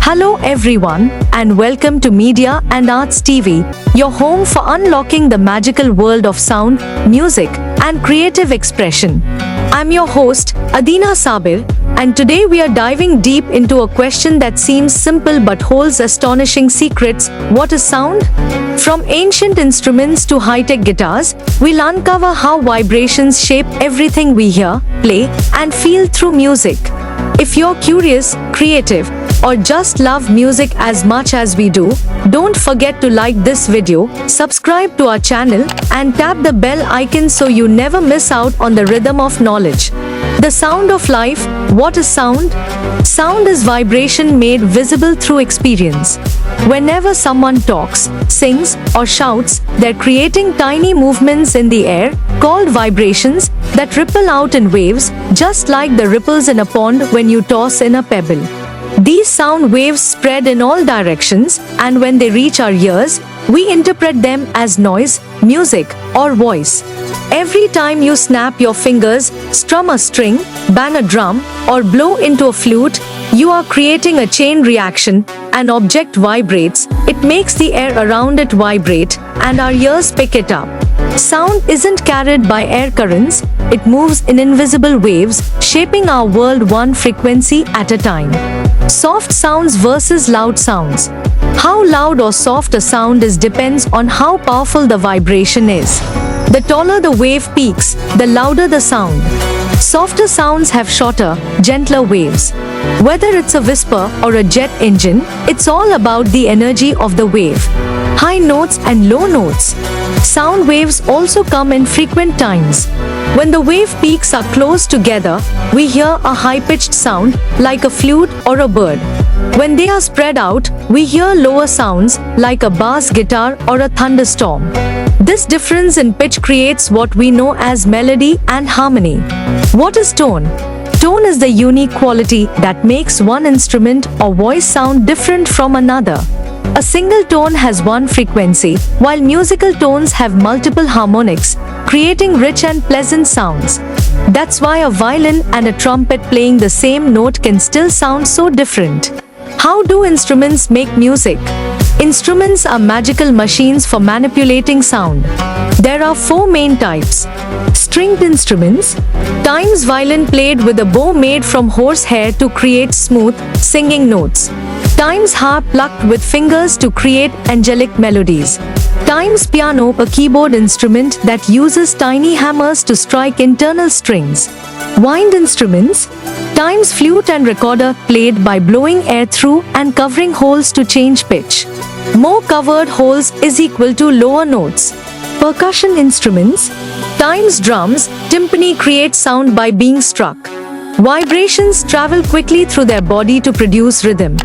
Hello everyone, and welcome to Media and Arts TV, your home for unlocking the magical world of sound, music, and creative expression. I'm your host, Adina Sabir, and today we are diving deep into a question that seems simple but holds astonishing secrets. What is sound? From ancient instruments to high-tech guitars, we'll uncover how vibrations shape everything we hear, play, and feel through music. If you're curious, creative, or just love music as much as we do, don't forget to like this video, subscribe to our channel, and tap the bell icon so you never miss out on the rhythm of knowledge. The sound of life. What is sound? Sound is vibration made visible through experience. Whenever someone talks, sings, or shouts, they're creating tiny movements in the air, called vibrations, that ripple out in waves, just like the ripples in a pond when you toss in a pebble. These sound waves spread in all directions, and when they reach our ears, we interpret them as noise, music, or voice. Every time you snap your fingers, strum a string, bang a drum, or blow into a flute, you are creating a chain reaction. An object vibrates, it makes the air around it vibrate, and our ears pick it up. Sound isn't carried by air currents, it moves in invisible waves, shaping our world one frequency at a time. Soft sounds versus loud sounds. How loud or soft a sound is depends on how powerful the vibration is. The taller the wave peaks, the louder the sound. Softer sounds have shorter, gentler waves. Whether it's a whisper or a jet engine, it's all about the energy of the wave. High notes and low notes. Sound waves also come in frequent times. When the wave peaks are close together, we hear a high-pitched sound, like a flute or a bird. When they are spread out, we hear lower sounds, like a bass guitar or a thunderstorm. This difference in pitch creates what we know as melody and harmony. What is tone? Tone is the unique quality that makes one instrument or voice sound different from another. A single tone has one frequency, while musical tones have multiple harmonics, creating rich and pleasant sounds. That's why a violin and a trumpet playing the same note can still sound so different. How do instruments make music? Instruments are magical machines for manipulating sound. There are four main types. Stringed instruments. Times violin played with a bow made from horsehair to create smooth, singing notes. Times harp plucked with fingers to create angelic melodies. Times piano, a keyboard instrument that uses tiny hammers to strike internal strings. Wind instruments. Times flute and recorder played by blowing air through and covering holes to change pitch. More covered holes is equal to lower notes. Percussion instruments. Times drums, timpani create sound by being struck. Vibrations travel quickly through their body to produce rhythm.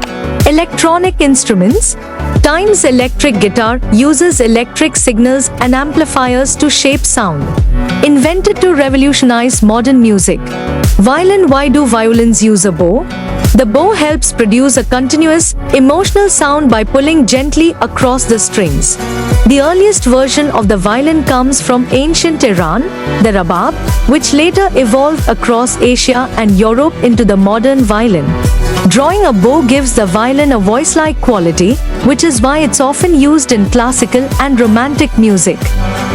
Electronic instruments. Times electric guitar uses electric signals and amplifiers to shape sound. Invented to revolutionize modern music. Violin. Why do violins use a bow? The bow helps produce a continuous, emotional sound by pulling gently across the strings. The earliest version of the violin comes from ancient Iran, the rabab, which later evolved across Asia and Europe into the modern violin. Drawing a bow gives the violin a voice-like quality, which is why it's often used in classical and romantic music.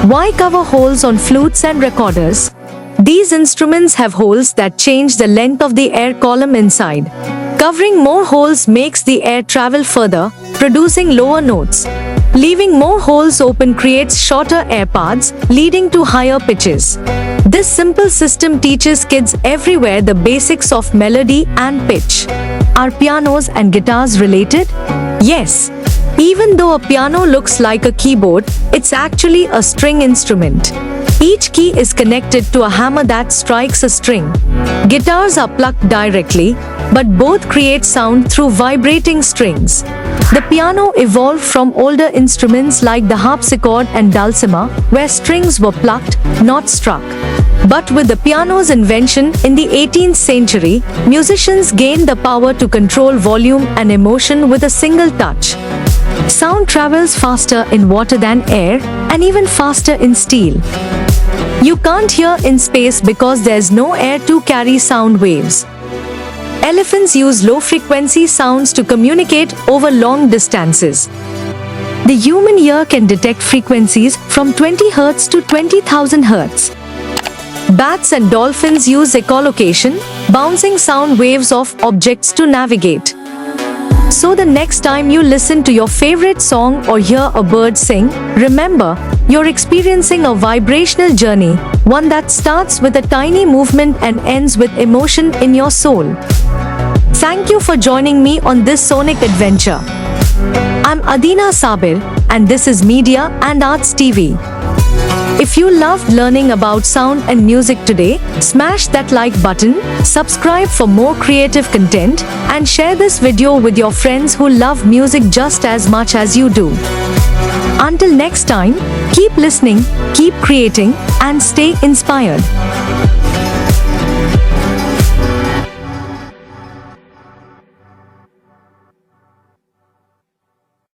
Why cover holes on flutes and recorders? These instruments have holes that change the length of the air column inside. Covering more holes makes the air travel further, producing lower notes. Leaving more holes open creates shorter air paths, leading to higher pitches. This simple system teaches kids everywhere the basics of melody and pitch. Are pianos and guitars related? Yes. Even though a piano looks like a keyboard, it's actually a string instrument. Each key is connected to a hammer that strikes a string. Guitars are plucked directly, but both create sound through vibrating strings. The piano evolved from older instruments like the harpsichord and dulcimer, where strings were plucked, not struck. But with the piano's invention in the 18th century, musicians gained the power to control volume and emotion with a single touch. Sound travels faster in water than air, and even faster in steel. You can't hear in space because there's no air to carry sound waves. Elephants use low-frequency sounds to communicate over long distances. The human ear can detect frequencies from 20 Hz to 20,000 Hz. Bats and dolphins use echolocation, bouncing sound waves off objects to navigate. So the next time you listen to your favorite song or hear a bird sing, remember, you're experiencing a vibrational journey, one that starts with a tiny movement and ends with emotion in your soul. Thank you for joining me on this sonic adventure. I'm Adina Sabir, and this is Media and Arts TV. If you loved learning about sound and music today, smash that like button, subscribe for more creative content, and share this video with your friends who love music just as much as you do. Until next time, keep listening, keep creating, and stay inspired.